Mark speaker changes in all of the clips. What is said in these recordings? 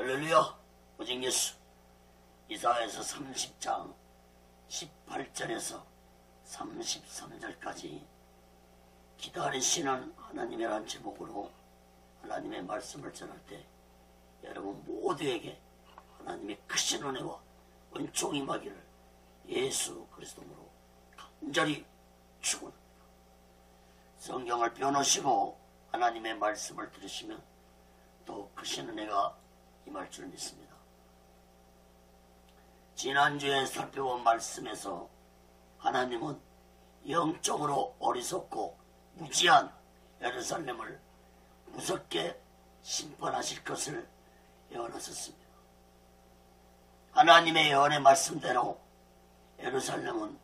Speaker 1: 할렐루야. 오직 예수. 이사야서 30장 18절에서 33절까지 기다리시는 하나님이라는 제목으로 하나님의 말씀을 전할 때 여러분 모두에게 하나님의 크신 은혜와 은총이 임하기를 예수 그리스도로 간절히 축원합니다. 성경을 펴놓으시고 하나님의 말씀을 들으시면 또 크신 은혜가 임할 줄 믿습니다. 지난주에 살펴본 말씀에서 하나님은 영적으로 어리석고 무지한 예루살렘을 무섭게 심판하실 것을 예언하셨습니다. 하나님의 예언의 말씀대로 예루살렘은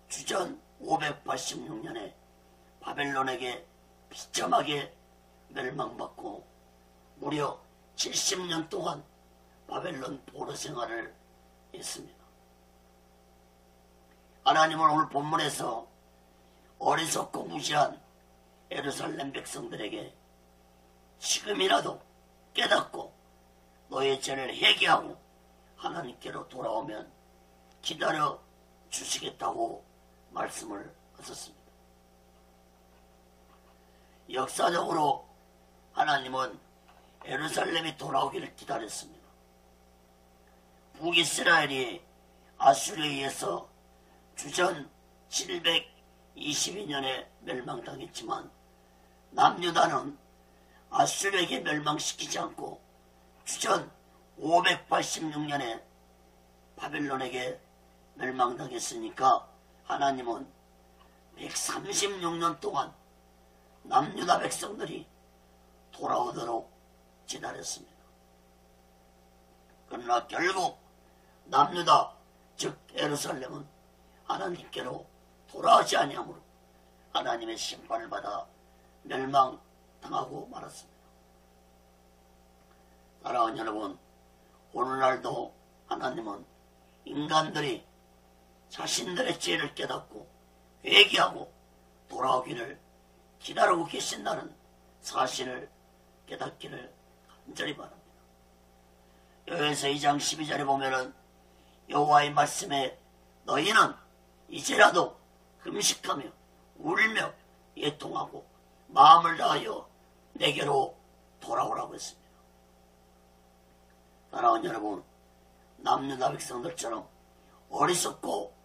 Speaker 1: 주전 586년에 바벨론에게 비참하게 멸망받고 무려 70년 동안 바벨론 포로 생활을 했습니다. 하나님은 오늘 본문에서 어리석고 무지한 예루살렘 백성들에게 지금이라도 깨닫고 너의 죄를 회개하고 하나님께로 돌아오면 기다려 주시겠다고 말씀을 하셨습니다. 역사적으로 하나님은 예루살렘이 돌아오기를 기다렸습니다. 북이스라엘이 아수르에 의해서 주전 722년에 멸망당했지만 남유다는 아수르에게 멸망시키지 않고 주전 586년에 바벨론에게 멸망당했으니까 하나님은 136년 동안 남유다 백성들이 돌아오도록 기다렸습니다. 그러나 결국 남유다 즉 예루살렘은 하나님께로 돌아오지 아니하므로 하나님의 심판을 받아 멸망당하고 말았습니다. 사랑하는 여러분, 오늘날도 하나님은 인간들이 자신들의 죄를 깨닫고 회개하고 돌아오기를 기다리고 계신다는 사실을 깨닫기를 간절히 바랍니다. 여호와서 2장 12절에 보면은 여호와의 말씀에 너희는 이제라도 금식하며 울며 애통하고 마음을 다하여 내게로 돌아오라고 했습니다. 사랑하는 여러분, 남유다 백성들처럼 어리석고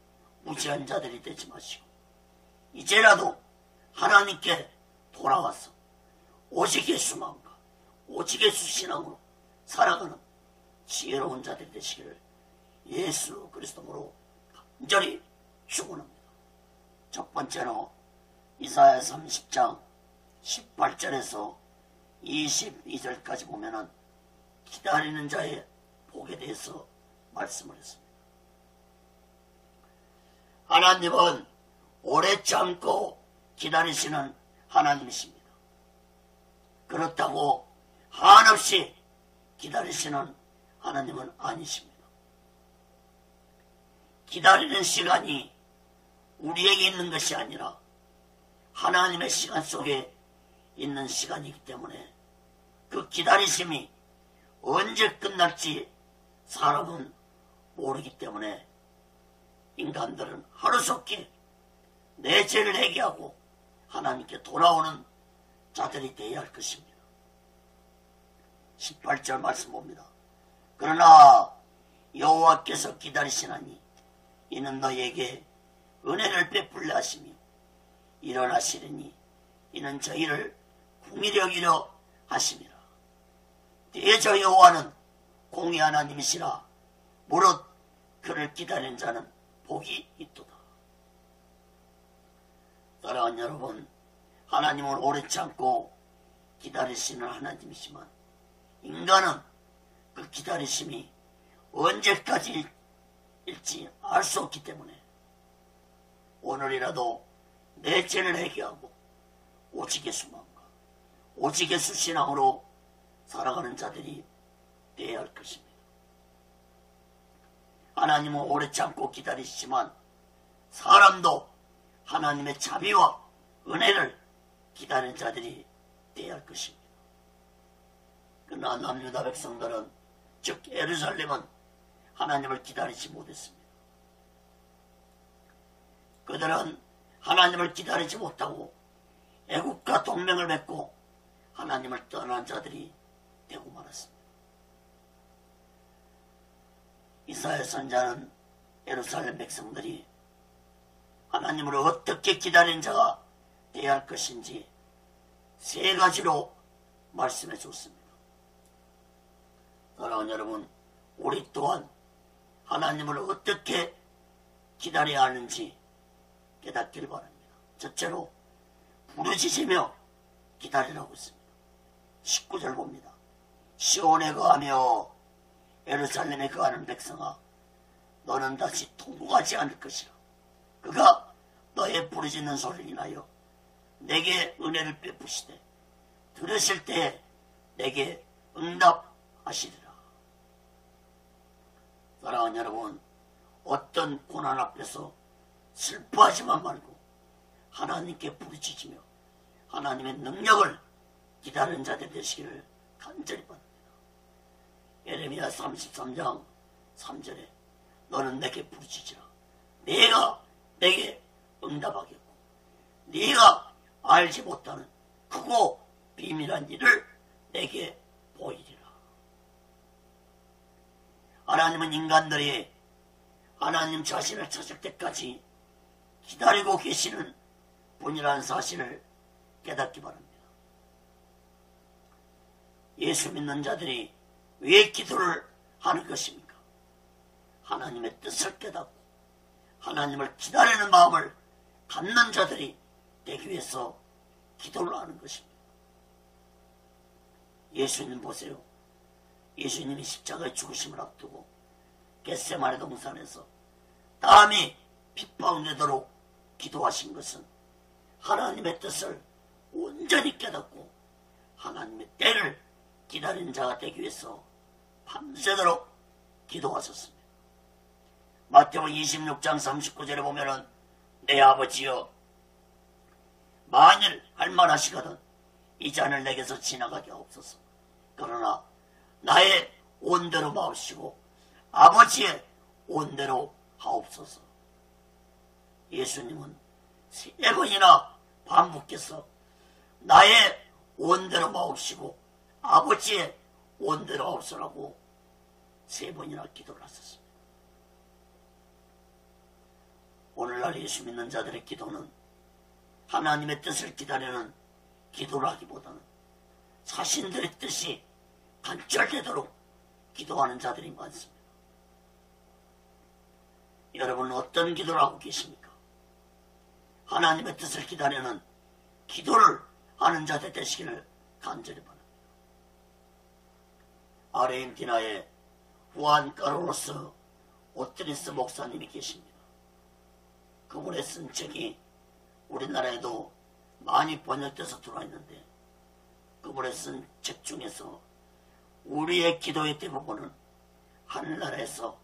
Speaker 1: 무지한 자들이 되지 마시고 이제라도 하나님께 돌아와서 오직 예수만과 오직 예수 신앙으로 살아가는 지혜로운 자들이 되시기를 예수 그리스도로 간절히 축원합니다. 첫 번째로 이사야 30장 18절에서 22절까지 보면은 기다리는 자의 복에 대해서 말씀을 했습니다. 하나님은 오래 참고 기다리시는 하나님이십니다. 그렇다고 한없이 기다리시는 하나님은 아니십니다. 기다리는 시간이 우리에게 있는 것이 아니라 하나님의 시간 속에 있는 시간이기 때문에 그 기다리심이 언제 끝날지 사람은 모르기 때문에 인간들은 하루속히 내 죄를 회개하고 하나님께 돌아오는 자들이 되어야 할 것입니다. 18절 말씀 봅니다. 그러나 여호와께서 기다리시나니 이는 너희에게 은혜를 베풀려 하시며 일어나시리니 이는 저희를 긍휼히 여기려 하심이라. 대저 여호와는 공의 하나님이시라. 무릇 그를 기다리는 자는 복이 있도다. 사랑하는 여러분, 하나님은 오래 참고 기다리시는 하나님이지만 인간은 그 기다리심이 언제까지일지 알 수 없기 때문에 오늘이라도 내 죄를 회개하고 오직 예수만과 오직 예수 신앙으로 살아가는 자들이 되어야 할 것입니다. 하나님은 오래 참고 기다리시지만 사람도 하나님의 자비와 은혜를 기다리는 자들이 되어야 할 것입니다. 그러나 남유다 백성들은 즉 예루살렘은 하나님을 기다리지 못했습니다. 그들은 하나님을 기다리지 못하고 애국과 동맹을 맺고 하나님을 떠난 자들이 되고 말았습니다. 이사야 선지자는 예루살렘 백성들이 하나님을 어떻게 기다린 자가 되어야 할 것인지 세 가지로 말씀해 줬습니다. 사랑하는 여러분, 우리 또한 하나님을 어떻게 기다려야 하는지 깨닫기를 바랍니다. 첫째로 부르짖으며 기다리라고 했습니다. 19절 봅니다. 시온에 거하며 예루살렘에 거하는 백성아, 너는 다시 통곡하지 않을 것이라. 그가 너의 부르짖는 소리를 인하여 내게 은혜를 베푸시되 들으실 때에 내게 응답하시리라. 사랑하는 여러분, 어떤 고난 앞에서 슬퍼하지만 말고 하나님께 부르짖으며 하나님의 능력을 기다리는 자들 되시기를 간절히 바랍니다. 예레미야 33장 3절에 너는 내게 부르짖으라. 내가 내게 응답하겠고 네가 알지 못하는 크고 비밀한 일을 내게 보이리라. 하나님은 인간들이 하나님 자신을 찾을 때까지 기다리고 계시는 분이라는 사실을 깨닫기 바랍니다. 예수 믿는 자들이 왜 기도를 하는 것입니까? 하나님의 뜻을 깨닫고 하나님을 기다리는 마음을 갖는 자들이 되기 위해서 기도를 하는 것입니다. 예수님 보세요. 예수님이 십자가의 죽으심을 앞두고 겟세마네 동산에서 땀이 핏방울되도록 기도하신 것은 하나님의 뜻을 온전히 깨닫고 하나님의 때를 기다리는 자가 되기 위해서 밤새도록 기도하셨습니다. 마태복음 26장 39절에 보면은 내 아버지여 만일 할만하시거든 이 잔을 내게서 지나가게 하옵소서. 그러나 나의 온대로 마옵시고 아버지의 온대로 하옵소서. 예수님은 세 번이나 반복해서 나의 온대로 마옵시고 아버지의 온대로 하옵소서라고 세 번이나 기도를 하셨습니다. 오늘날 예수 믿는 자들의 기도는 하나님의 뜻을 기다리는 기도를 하기보다는 자신들의 뜻이 간절되도록 기도하는 자들이 많습니다. 여러분은 어떤 기도를 하고 계십니까? 하나님의 뜻을 기다리는 기도를 하는 자들 되시기를 간절히 바랍니다. 아르헨티나의 후안 카를로스 오트리스 목사님이 계십니다. 그분의 쓴 책이 우리나라에도 많이 번역돼서 들어와 있는데 그분의 쓴 책 중에서 우리의 기도의 대부분은 하늘나라에서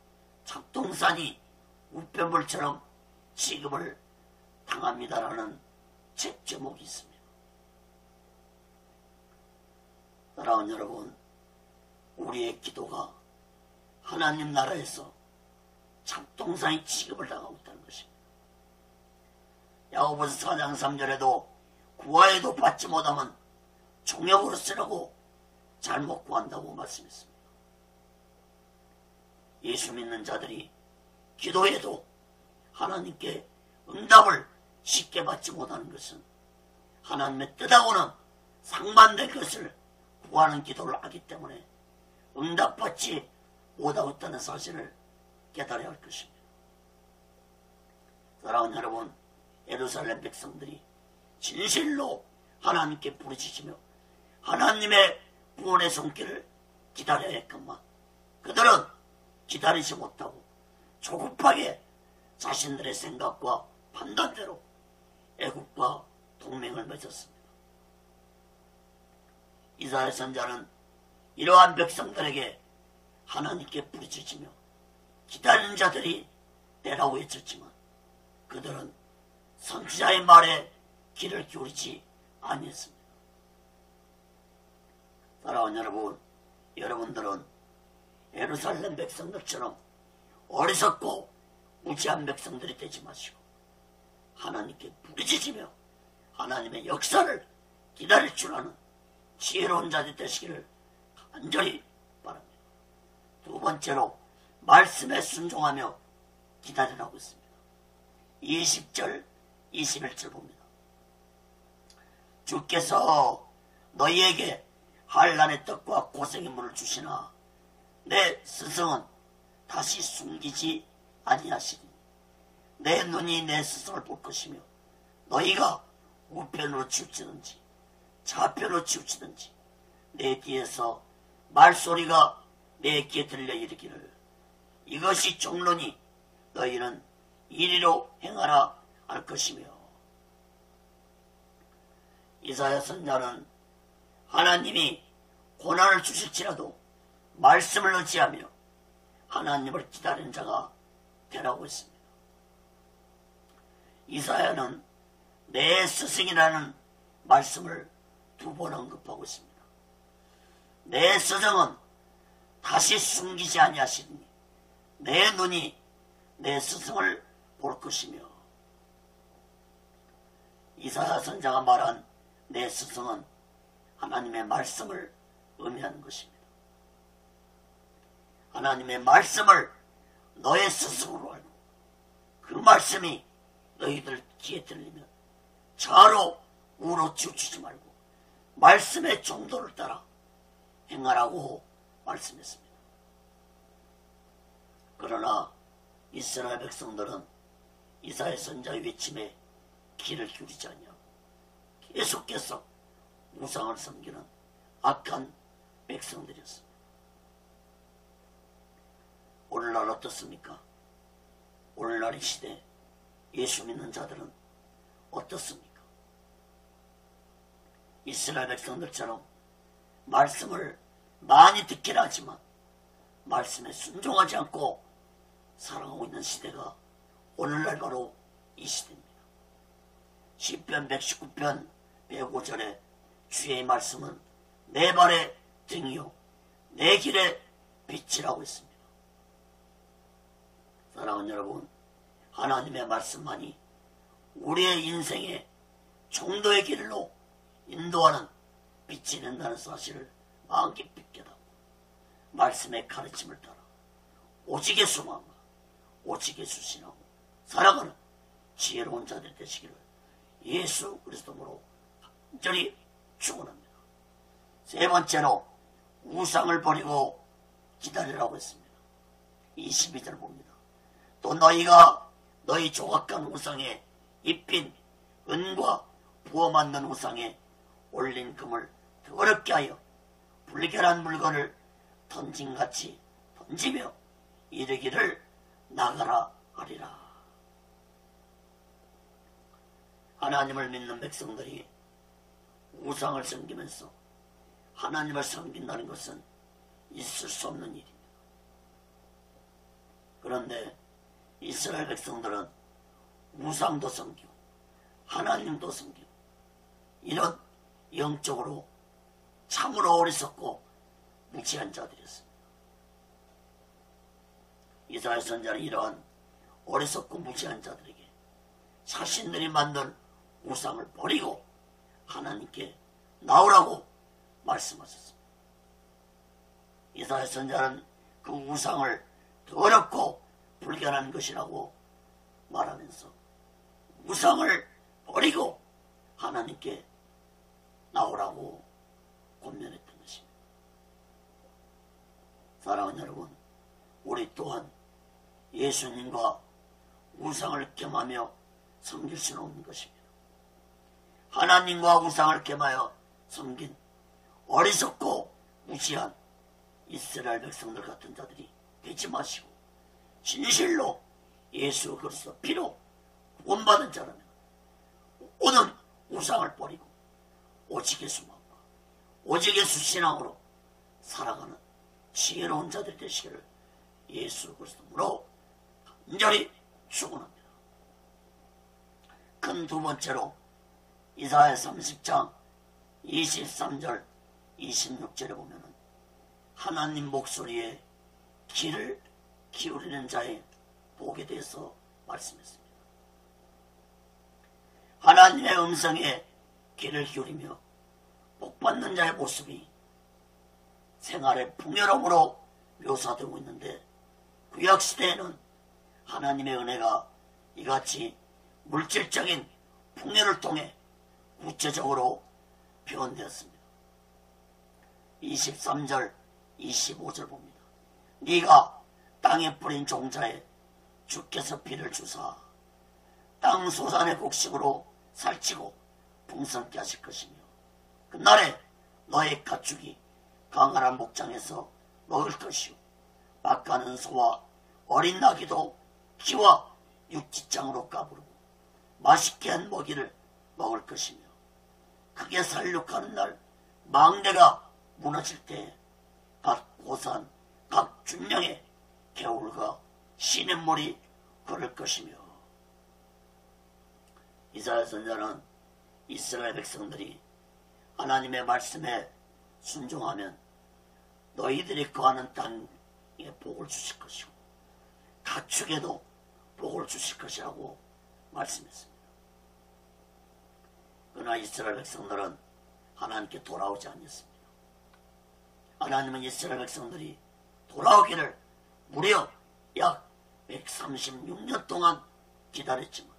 Speaker 1: 작동산이 우편물처럼 취급을 당합니다라는 책 제목이 있습니다. 사랑하는 여러분, 우리의 기도가 하나님 나라에서 작동산이 취급을 당하고 있다는 것입니다. 야고보서 4장 3절에도 구하여도 받지 못하면 종역으로 쓰라고 잘못 구한다고 말씀했습니다. 예수 믿는 자들이 기도해도 하나님께 응답을 쉽게 받지 못하는 것은 하나님의 뜻하고는 상반된 것을 구하는 기도를 하기 때문에 응답받지 못하고 있다는 사실을 깨달아야 할 것입니다. 사랑하는 여러분, 예루살렘 백성들이 진실로 하나님께 부르짖으며 하나님의 구원의 손길을 기다려야 했건만 그들은 기다리지 못하고 조급하게 자신들의 생각과 판단대로 애국과 동맹을 맺었습니다. 이사야 선지자는 이러한 백성들에게 하나님께 부르짖으며 기다리는 자들이 되라고 외쳤지만 그들은 선지자의 말에 귀를 기울이지 아니했습니다. 사랑하는 여러분, 여러분들은 예루살렘 백성들처럼 어리석고 무지한 백성들이 되지 마시고 하나님께 부르짖으며 하나님의 역사를 기다릴 줄 아는 지혜로운 자들 되시기를 간절히 바랍니다. 두 번째로 말씀에 순종하며 기다리라고 있습니다. 20절 21절 봅니다. 주께서 너희에게 한란의 떡과 고생의 물을 주시나 내 스승은 다시 숨기지 아니하시니 내 눈이 내 스승을 볼 것이며 너희가 우편으로 치우치든지 좌편으로 치우치든지 내 뒤에서 말소리가 내 귀에 들려 이르기를 이것이 종로니 너희는 이리로 행하라 할 것이며. 이사야 선지자는 하나님이 고난을 주실지라도 말씀을 의지하며 하나님을 기다리는 자가 되라고 했습니다. 이사야는 내 스승이라는 말씀을 두 번 언급하고 있습니다. 내 스승은 다시 숨기지 아니하시니 내 눈이 내 스승을 볼 것이며. 이사야 선지자가 말한 내 스승은 하나님의 말씀을 의미하는 것입니다. 하나님의 말씀을 너의 스승으로 알고 그 말씀이 너희들 귀에 들리면 좌로 우로 치우치지 말고 말씀의 정도를 따라 행하라고 말씀했습니다. 그러나 이스라엘 백성들은 이사야 선지자의 외침에 귀를 기울이지 않냐 계속해서 우상을 섬기는 악한 백성들이었습니다. 오늘날 어떻습니까? 오늘날 이 시대 예수 믿는 자들은 어떻습니까? 이스라엘 백성들처럼 말씀을 많이 듣긴 하지만 말씀에 순종하지 않고 살아가고 있는 시대가 오늘날 바로 이 시대입니다. 시편 119편 105절에 주의 말씀은 내 발의 등이요 내 길의 빛이라고 했습니다. 사랑하는 여러분, 하나님의 말씀만이 우리의 인생의 정도의 길로 인도하는 빛이 된다는 사실을 마음 깊이 깨닫고 말씀의 가르침을 따라 오직의 소망과 오직의 수신하고 살아가는 지혜로운 자들 되시기를 예수 그리스도로 간절히 축원합니다. 세 번째로 우상을 버리고 기다리라고 했습니다. 22절 봅니다. 또 너희가 너희 조각한 우상에 입힌 은과 부어 만든 우상에 올린 금을 더럽게 하여 불결한 물건을 던짐같이 던지며 이르기를 나가라 하리라. 하나님을 믿는 백성들이 우상을 섬기면서 하나님을 섬긴다는 것은 있을 수 없는 일입니다. 그런데 이스라엘 백성들은 우상도 섬기고 하나님도 섬기고 이런 영적으로 참으로 어리석고 무지한 자들이었습니다. 이스라엘 선지자는 이러한 어리석고 무지한 자들에게 자신들이 만든 우상을 버리고 하나님께 나오라고 말씀하셨습니다. 이스라엘 선지자는 그 우상을 더럽고 불결한 것이라고 말하면서 우상을 버리고 하나님께 나오라고 권면했던 것입니다. 사랑하는 여러분, 우리 또한 예수님과 우상을 겸하며 섬길 수는 없는 것입니다. 하나님과 우상을 겸하여 섬긴 어리석고 무지한 이스라엘 백성들 같은 자들이 되지 마시고 진실로 예수 그리스도 피로 구원받은 자라면 오늘 우상을 버리고 오직의 수망과 오직의 수신앙으로 살아가는 지혜로운 자들이 되시기를 예수 그리스도로 간절히 축원합니다. 큰 두 번째로 이사야 30장 23절 26절에 보면은 하나님 목소리에 귀를 기울이는 자의 복에 대해서 말씀했습니다. 하나님의 음성에 귀를 기울이며 복받는 자의 모습이 생활의 풍요로움으로 묘사되고 있는데, 구약시대에는 하나님의 은혜가 이같이 물질적인 풍요를 통해 구체적으로 표현되었습니다. 23절 25절 봅니다. 네가 땅에 뿌린 종자에 주께서 비를 주사 땅 소산의 곡식으로 살찌고 풍성케 하실 것이며, 그날에 너의 가축이 강활한 목장에서 먹을 것이요 막 가는 소와 어린 나귀도 기와 육지장으로 까부르고 맛있게 한 먹이를 먹을 것이며, 크게 살육하는 날 망대가 무너질 때 각 고산 각 준령의 개울과 시냇물이 흐를 것이며. 이사야 선지자는 이스라엘 백성들이 하나님의 말씀에 순종하면 너희들이 거하는 땅에 복을 주실 것이고 가축에도 복을 주실 것이라고 말씀했습니다. 그러나 이스라엘 백성들은 하나님께 돌아오지 않았습니다. 하나님은 이스라엘 백성들이 돌아오기를 무려 약 136년 동안 기다렸지만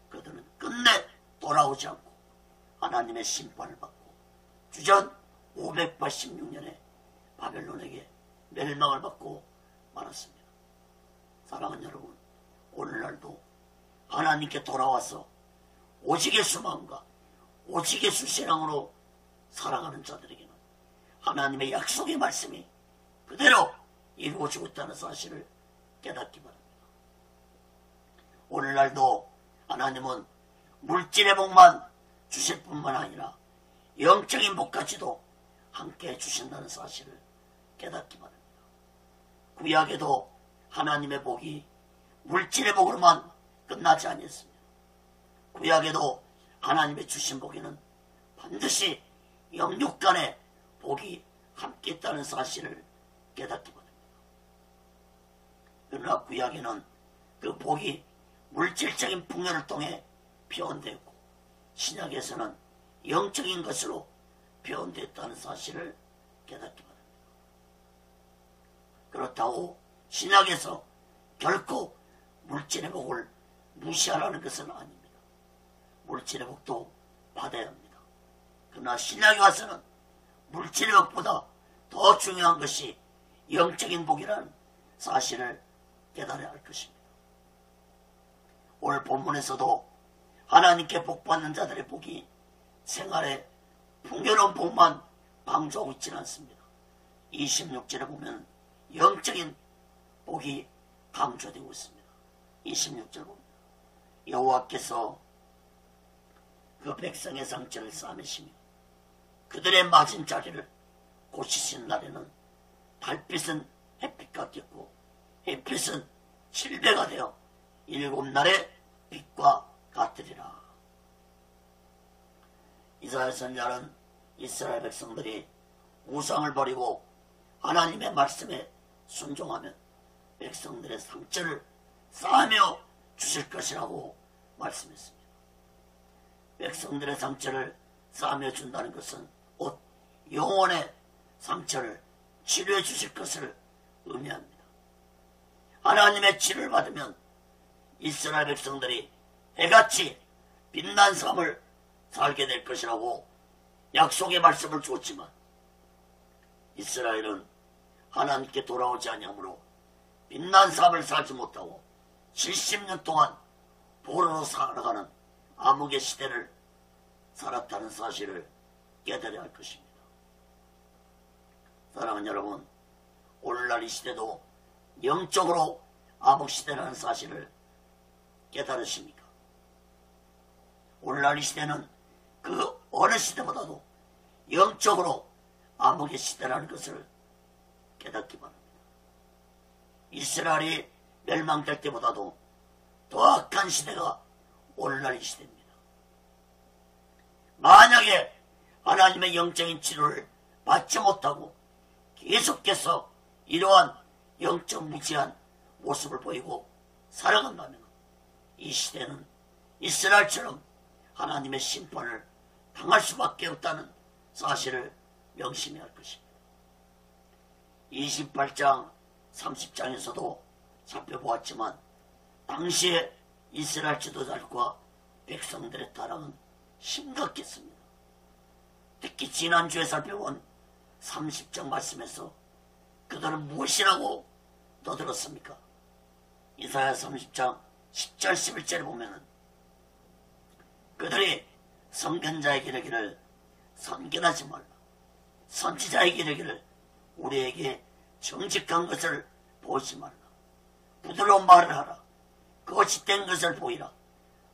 Speaker 1: 그들은 끝내 돌아오지 않고 하나님의 심판을 받고 주전 586년에 바벨론에게 멸망을 받고 말았습니다. 사랑하는 여러분, 오늘날도 하나님께 돌아와서 오직의 수마음과 오직의 수신앙으로 살아가는 자들에게는 하나님의 약속의 말씀이 그대로 이루어지고 있다는 사실을 깨닫기 바랍니다. 오늘날도 하나님은 물질의 복만 주실 뿐만 아니라 영적인 복까지도 함께 주신다는 사실을 깨닫기 바랍니다. 구약에도 하나님의 복이 물질의 복으로만 끝나지 아니했습니다. 구약에도 하나님의 주신 복에는 반드시 영육간의 복이 함께 있다는 사실을 깨닫기 바랍니다. 그러나 구약에는 그 복이 물질적인 풍요를 통해 표현되었고 신약에서는 영적인 것으로 표현되었다는 사실을 깨닫기 바랍니다. 그렇다고 신약에서 결코 물질의 복을 무시하라는 것은 아닙니다. 물질의 복도 받아야 합니다. 그러나 신약에 와서는 물질의 복보다 더 중요한 것이 영적인 복이라는 사실을 깨달아야 할 것입니다. 오늘 본문에서도 하나님께 복받는 자들의 복이 생활에 풍요로운 복만 방조하고 있지는 않습니다. 26절에 보면 영적인 복이 강조되고 있습니다. 26절 봅니다. 여호와께서 그 백성의 상처를 싸매시며 그들의 맞은 자리를 고치신 날에는 달빛은 햇빛 같겠고 햇빛은 실배가 되어 7날의 빛과 같으리라. 이사야 선지자는 이스라엘 백성들이 우상을 버리고 하나님의 말씀에 순종하면 백성들의 상처를 쌓으며 주실 것이라고 말씀했습니다. 백성들의 상처를 쌓으며 준다는 것은 곧 영혼의 상처를 치료해 주실 것을 의미합니다. 하나님의 치료를 받으면 이스라엘 백성들이 해같이 빛난 삶을 살게 될 것이라고 약속의 말씀을 주었지만 이스라엘은 하나님께 돌아오지 아니하므로 빛난 삶을 살지 못하고 70년 동안 포로로 살아가는 암흑의 시대를 살았다는 사실을 깨달아야 할 것입니다. 사랑하는 여러분, 오늘날 이 시대도 영적으로 암흑시대라는 사실을 깨달으십니까? 오늘날 이 시대는 그 어느 시대보다도 영적으로 암흑의 시대라는 것을 깨닫기 바랍니다. 이스라엘이 멸망될 때보다도 더 악한 시대가 오늘날 이 시대입니다. 만약에 하나님의 영적인 치료를 받지 못하고 계속해서 이러한 영적 무지한 모습을 보이고 살아간다면 이 시대는 이스라엘처럼 하나님의 심판을 당할 수밖에 없다는 사실을 명심해야 할 것입니다. 28장 30장에서도 살펴보았지만 당시에 이스라엘 지도자들과 백성들의 타락은 심각했습니다. 특히 지난주에 살펴본 30장 말씀에서 그들은 무엇이라고 떠들었습니까? 이사야 30장 10절 11절에 보면은 그들이 선견자에게 이르기를 선견하지 말라. 선지자에게 이르기를 우리에게 정직한 것을 보이지 말라. 부드러운 말을 하라. 그것이 된 것을 보이라.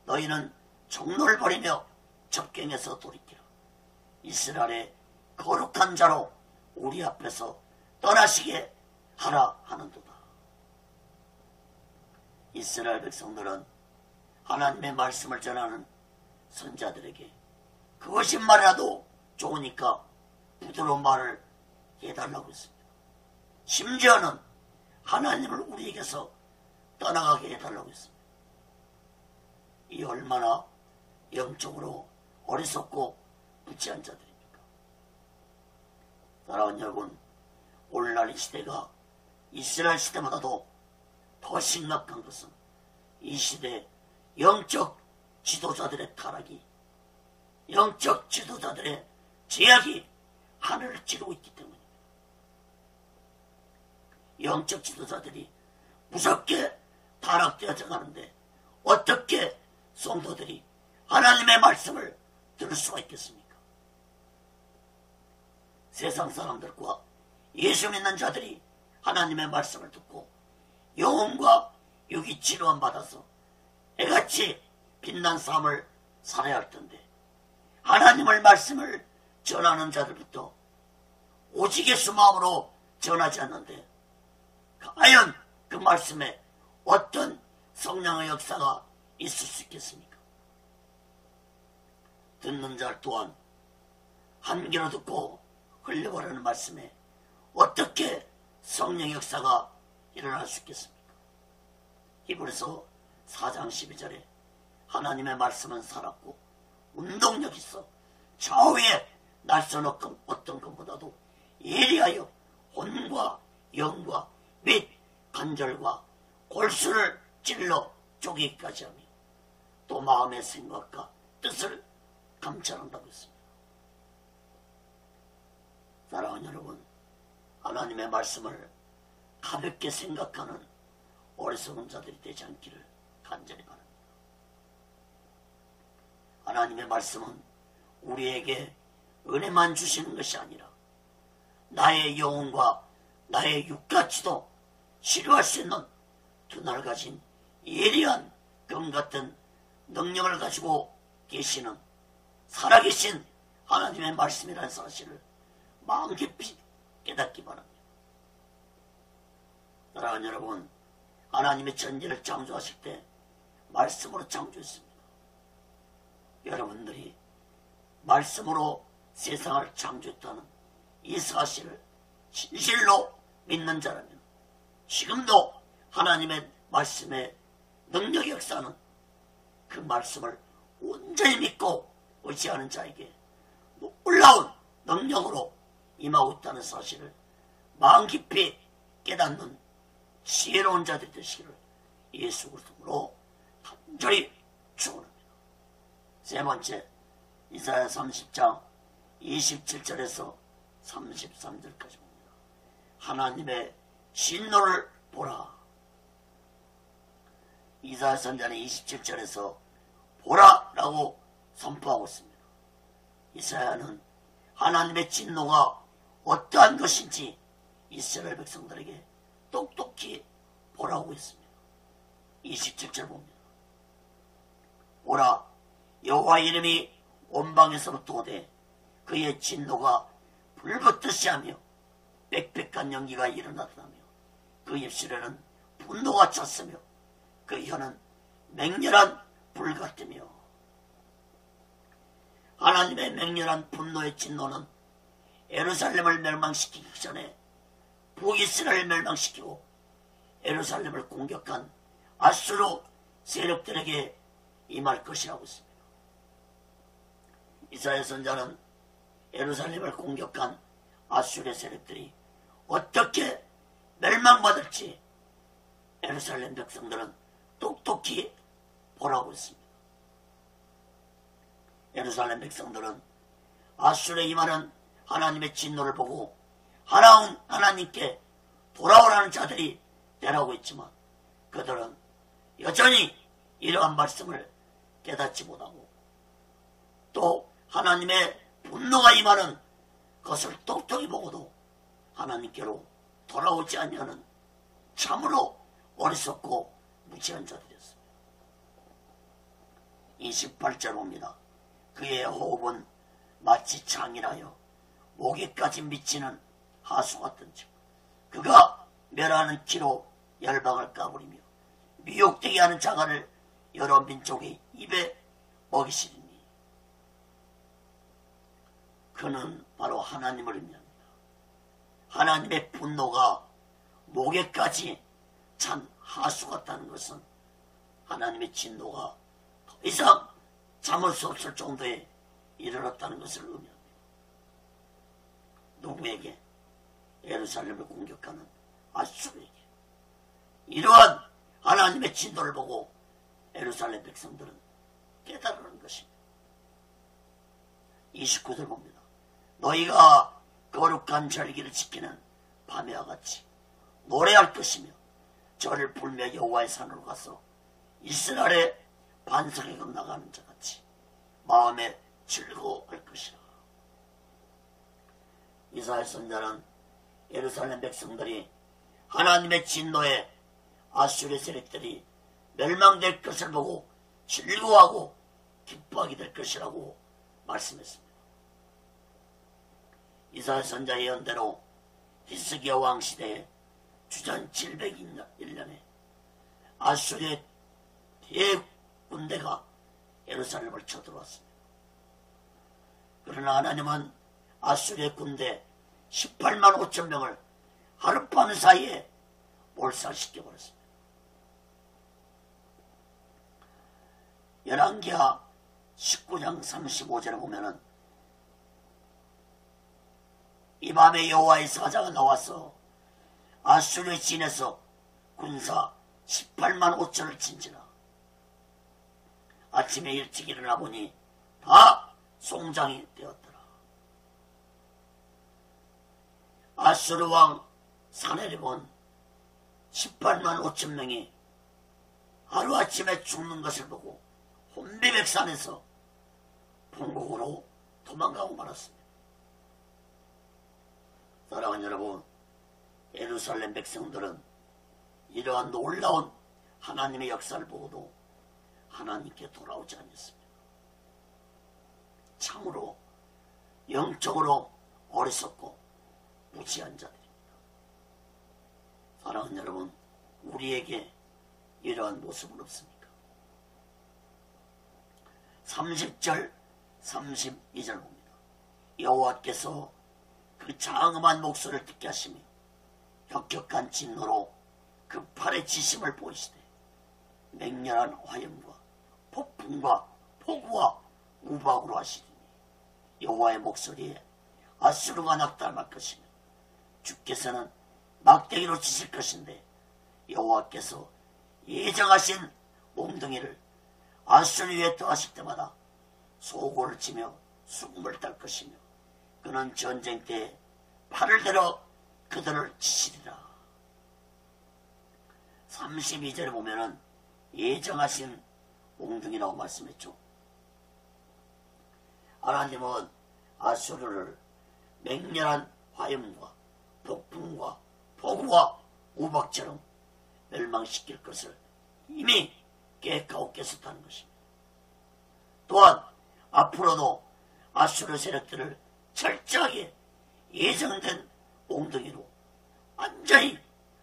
Speaker 1: 너희는 종로를 버리며 접경에서 돌이키라. 이스라엘의 거룩한 자로 우리 앞에서 떠나시게 하라 하는도다. 이스라엘 백성들은 하나님의 말씀을 전하는 선자들에게 그것이 말이라도 좋으니까 부드러운 말을 해달라고 했습니다. 심지어는 하나님을 우리에게서 떠나가게 해달라고 했습니다. 이 얼마나 영적으로 어리석고 무지한 자들입니까? 사랑하는 여러분, 오늘날 이 시대가 이스라엘 시대보다도 더 심각한 것은 이 시대 영적 지도자들의 타락이, 영적 지도자들의 제약이 하늘을 찌르고 있기 때문입니다. 영적 지도자들이 무섭게 타락되어져 가는데 어떻게 성도들이 하나님의 말씀을 들을 수가 있겠습니까? 세상 사람들과 예수 믿는 자들이 하나님의 말씀을 듣고 영혼과 육이 치료함 받아서 애같이 빛난 삶을 살아야 할 텐데 하나님의 말씀을 전하는 자들부터 오직 예수 마음으로 전하지 않는데 과연 그 말씀에 어떤 성령의 역사가 있을 수 있겠습니까? 듣는 자 또한 한 귀로 듣고 흘려버리는 말씀에 어떻게 성령의 역사가 일어날 수 있겠습니까? 히브리서 4장 12절에 하나님의 말씀은 살았고 운동력 있어 좌우에 날선 어떤 것보다도 예리하여 혼과 영과 및 관절과 골수를 찔러 쪼개기까지 하며 또 마음의 생각과 뜻을 감찰한다고 했습니다. 사랑하는 여러분, 하나님의 말씀을 가볍게 생각하는 어리석은 자들이 되지 않기를 간절히 바랍니다. 하나님의 말씀은 우리에게 은혜만 주시는 것이 아니라 나의 영혼과 나의 육같이도 치료할 수 있는 두 날 가진 예리한 금 같은 능력을 가지고 계시는 살아계신 하나님의 말씀이라는 사실을 마음 깊이 깨닫기 바랍니다. 사랑하는 여러분, 하나님의 천지를 창조하실 때 말씀으로 창조했습니다. 여러분들이 말씀으로 세상을 창조했다는 이 사실을 진실로 믿는 자라면 지금도 하나님의 말씀의 능력의 역사는 그 말씀을 온전히 믿고 의지하는 자에게 놀라운 능력으로 임하고 있다는 사실을 마음 깊이 깨닫는 지혜로운 자들이 되시기를 예수 그리스도로 간절히 축원합니다. 세 번째, 이사야 30장 27절에서 33절까지 봅니다. 하나님의 진노를 보라. 이사야 선자는 27절에서 보라라고 선포하고 있습니다. 이사야는 하나님의 진노가 어떠한 것인지 이스라엘 백성들에게 똑똑히 보라고 했습니다. 27절 봅니다. 보라, 여호와 이름이 온방에서부터 오되 그의 진노가 불붙듯이 하며 빽빽한 연기가 일어나더라며 그 입술에는 분노가 찼으며 그 혀는 맹렬한 불 같으며. 하나님의 맹렬한 분노의 진노는 예루살렘을 멸망시키기 전에 북이스라엘을 멸망시키고 예루살렘을 공격한 아수르 세력들에게 임할 것이라고 했습니다. 이사야 선자는 예루살렘을 공격한 아수르 세력들이 어떻게 멸망받을지 예루살렘 백성들은 똑똑히 보라고 했습니다. 예루살렘 백성들은 아수르에 임하는 하나님의 진노를 보고 하나운 하나님께 돌아오라는 자들이 되라고 했지만 그들은 여전히 이러한 말씀을 깨닫지 못하고 또 하나님의 분노가 임하는 것을 똑똑히 보고도 하나님께로 돌아오지 아니하는 참으로 어리석고 무지한 자들이었습니다. 28절 봅니다. 그의 호흡은 마치 창이라여 목에까지 미치는 하수 같은즉 그가 멸하는 키로 열방을 까부리며 미혹되게 하는 자가를 여러 민족의 입에 먹이시리니 그는 바로 하나님을 의미합니다. 하나님의 분노가 목에까지 찬 하수 같다는 것은 하나님의 진노가 더 이상 참을 수 없을 정도에 이르렀다는 것을 의미합니다. 누구에게? 예루살렘을 공격하는 아수르에게. 이러한 하나님의 진노를 보고 예루살렘 백성들은 깨달으는 것입니다. 29절 봅니다. 너희가 거룩한 절기를 지키는 밤에와 같이 노래할 것이며 저를 불며 여호와의 산으로 가서 이스라엘의 반석에 건너가는 자같이 마음에 즐거워할 것이라. 이사야 선자는 예루살렘 백성들이 하나님의 진노에 아수르 세력들이 멸망될 것을 보고 즐거워하고 기뻐하게 될 것이라고 말씀했습니다. 이사야 선자의 예언대로 히스기야 왕 시대에 주전 701년에 아수르의 대군대가 예루살렘을 쳐들어왔습니다. 그러나 하나님은 아수르의 군대 18만 5천 명을 하룻밤 사이에 몰살시켜버렸습니다. 열왕기하 19장 35절에 보면은 이 밤에 여호와의 사자가 나와서 아수르의 진에서 군사 18만 5천을 친지라. 아침에 일찍 일어나 보니 다 송장이 되었더라. 아수르 왕 사네립은 18만 5천 명이 하루아침에 죽는 것을 보고 혼비백산에서 본국으로 도망가고 말았습니다. 사랑하는 여러분, 예루살렘 백성들은 이러한 놀라운 하나님의 역사를 보고도 하나님께 돌아오지 않았습니다. 참으로 영적으로 어리석고 무지한 자들입니다. 사랑하는 여러분, 우리에게 이러한 모습은 없습니까? 30절 32절 봅니다. 여호와께서 그 장엄한 목소리를 듣게 하시며 격격한 진노로 그 팔의 지심을 보이시되 맹렬한 화염과 폭풍과 폭우와 우박으로 하시리니 여호와의 목소리에 아수르가 낙담할 것이며 주께서는 막대기로 치실 것인데 여호와께서 예정하신 몽둥이를 아수르 위에 떠하실 때마다 소고를 치며 수금을 딸 것이며 그는 전쟁 때에 팔을 들어 그들을 치시리라. 32절에 보면은 예정하신 몽둥이라고 말씀했죠. 하나님은 아수르를 맹렬한 화염과 폭풍과 폭우와 우박처럼 멸망시킬 것을 이미 계획하고 계셨다는 것입니다. 또한 앞으로도 아수르 세력들을 철저하게 예정된 몽둥이로 완전히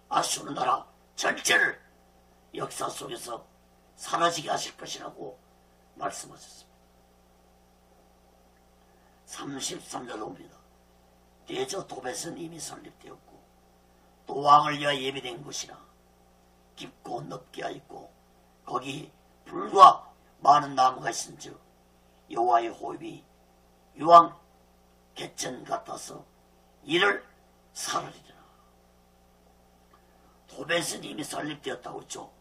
Speaker 1: 아수르 나라 전체를 역사 속에서 사라지게 하실 것이라고 말씀하셨습니다. 33절 옵니다. 대저 도벳은 이미 설립되었고 또 왕을 위하여 예비된 것이라 깊고 넓게 하였고 거기 불과 많은 나무가 있은즉 여호와의 호흡이 유황 갯전 같아서 이를 살으리라. 도벳은 이미 설립되었다고 했죠.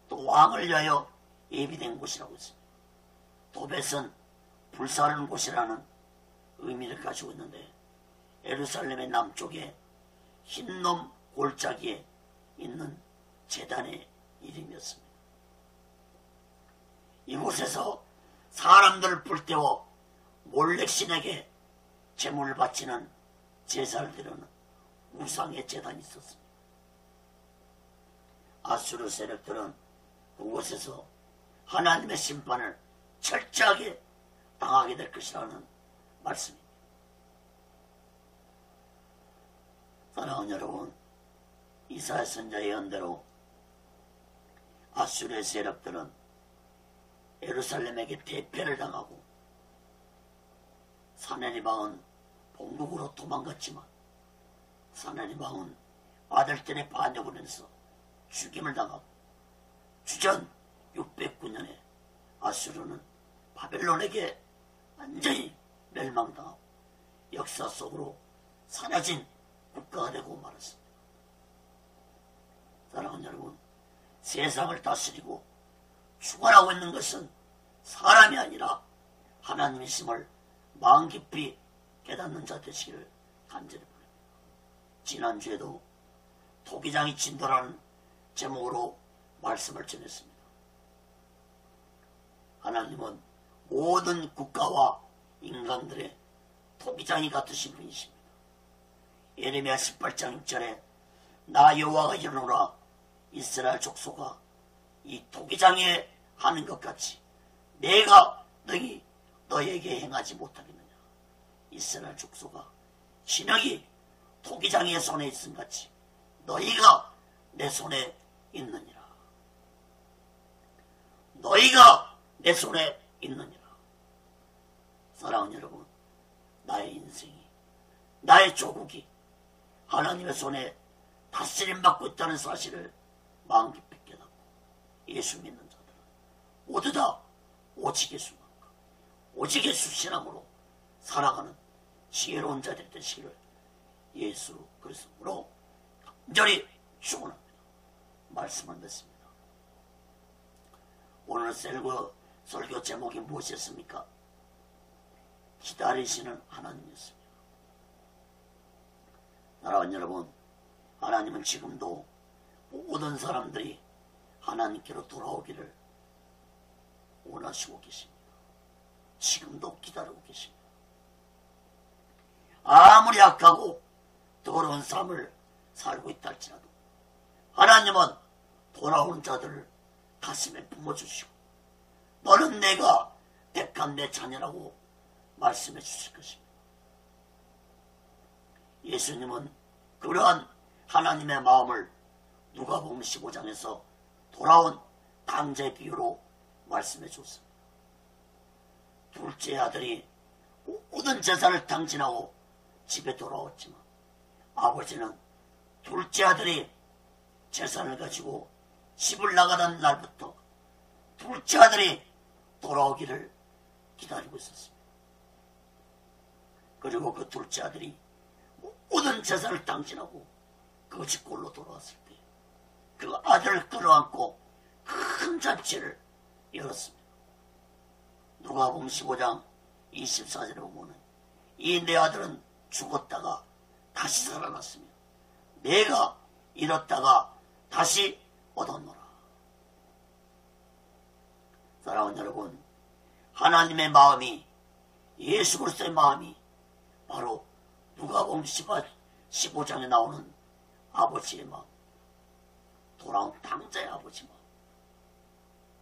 Speaker 1: 또 왕을 위하여 예비된 곳이라고 했습니다. 도벳은 불사르는 곳이라는 의미를 가지고 있는데 예루살렘의 남쪽에 흰놈 골짜기에 있는 제단의 이름이었습니다. 이곳에서 사람들을 불태워 몰렉신에게 제물을 바치는 제사를 드리는 우상의 제단이 있었습니다. 아수르 세력들은 그곳에서 하나님의 심판을 철저하게 당하게 될 것이라는 말씀입니다. 사랑하는 여러분, 이사야 선지자의 예언대로 아수르의 세력들은 예루살렘에게 대패를 당하고 사네리방은 본국으로 도망갔지만 사네리방은 아들들의 반역을 해서 죽임을 당하고 주전 609년에 아수르는 바벨론에게 완전히 멸망당하고 역사 속으로 사라진 국가가 되고 말았습니다. 사랑하는 여러분, 세상을 다스리고 주관하고 있는 것은 사람이 아니라 하나님이심을 마음 깊이 깨닫는 자 되시기를 간절히 바랍니다. 지난주에도 토기장이 진도라는 제목으로 말씀을 전했습니다. 하나님은 모든 국가와 인간들의 토기장이 같으신 분이십니다. 예레미야 18장 6절에 나 여호와가 이르노라 이스라엘 족속아 이 토기장에 하는 것 같이 내가 너에게 행하지 못하겠느냐. 이스라엘 족속아 진흙이 토기장의 손에 있음 같이 너희가 내 손에 있느니라. 너희가 내 손에 있느니라. 사랑하는 여러분, 나의 인생이 나의 조국이 하나님의 손에 다스림받고 있다는 사실을 마음 깊이 깨닫고 예수 믿는 자들은 모두 다 오직 예수만과 오직 예수 신앙으로 살아가는 지혜로운 자들이 되시기를 예수 그리스도로 간절히 축원합니다. 말씀을 맺습니다. 오늘 설교 제목이 무엇이었습니까? 기다리시는 하나님이었습니다. 사랑하는 여러분, 하나님은 지금도 모든 사람들이 하나님께로 돌아오기를 원하시고 계십니다. 지금도 기다리고 계십니다. 아무리 악하고 더러운 삶을 살고 있다 할지라도 하나님은 돌아오는 자들을 가슴에 품어주시고 너는 내가 택한 내 자녀라고 말씀해 주실 것입니다. 예수님은 그러한 하나님의 마음을 누가복음 15장에서 돌아온 당자의 비유로 말씀해 줬습니다. 둘째 아들이 모든 재산을 탕진하고 집에 돌아왔지만 아버지는 둘째 아들이 재산을 가지고 집을 나가던 날부터 둘째 아들이 돌아오기를 기다리고 있었습니다. 그리고 그 둘째 아들이 모든 재산을 탕진하고 그 집골로 돌아왔을 때 그 아들을 끌어안고 큰 잔치를 열었습니다. 누가복음 15장 24절에 보면 이 내 아들은 죽었다가 다시 살아났으며 내가 잃었다가 다시 얻었노라. 사랑하는 여러분, 하나님의 마음이 예수 그리스도의 마음이 바로 누가복음 15장에 나오는 아버지의 마음, 돌아온 당자의 아버지 마음.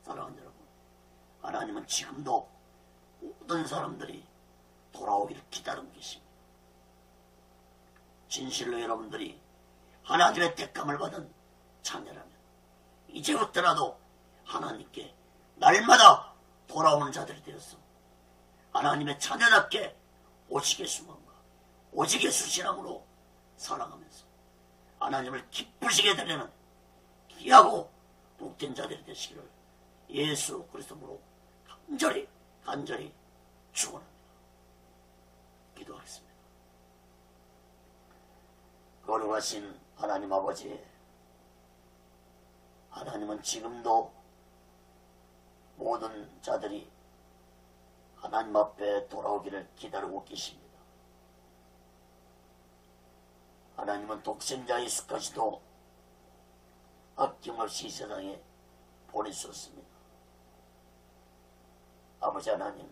Speaker 1: 사랑하는 여러분, 하나님은 지금도 모든 사람들이 돌아오기를 기다리고 계십니다. 진실로 여러분들이 하나님의 택감을 받은 자녀라면 이제부터라도 하나님께 날마다 돌아오는 자들이 되어서 하나님의 자녀답게 오직 예수만과 오직 예수 신앙으로 살아가면서 하나님을 기쁘시게 되려는 귀하고 복된 자들이 되시기를 예수 그리스도로 간절히 축원합니다. 기도하겠습니다. 거룩하신 하나님 아버지, 하나님은 지금도 모든 자들이 하나님 앞에 돌아오기를 기다리고 계십니다. 하나님은 독생자 예수까지도 아낌없이 이 세상에 보내주셨습니다. 아버지 하나님,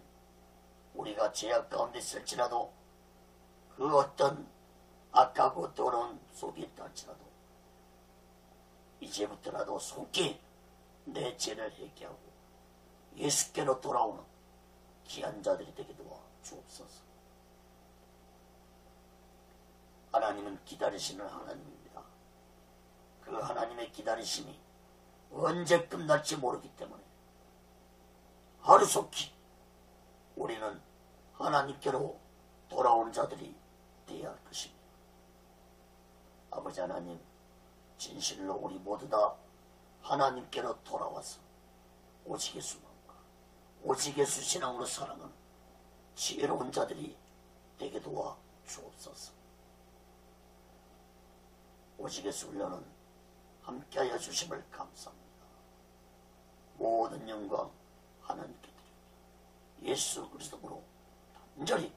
Speaker 1: 우리가 죄악 가운데 있을지라도 그 어떤 악하고 더러운 속에 있다 할지라도 이제부터라도 속히 내 죄를 회개하고 예수께로 돌아오는 귀한 자들이 되게 도와 주옵소서. 하나님은 기다리시는 하나님입니다. 그 하나님의 기다리심이 언제 끝날지 모르기 때문에 하루속히 우리는 하나님께로 돌아온 자들이 되어야 할 것입니다. 아버지 하나님, 진실로 우리 모두 다 하나님께로 돌아와서 오직 예수만과 오직 예수 신앙으로 살아가는 지혜로운 자들이 되게 도와 주옵소서. 오직 예수 훈련은 함께하여 주심을 감사합니다. 모든 영광 하나님께 드립니다. 예수 그리스도로 간절히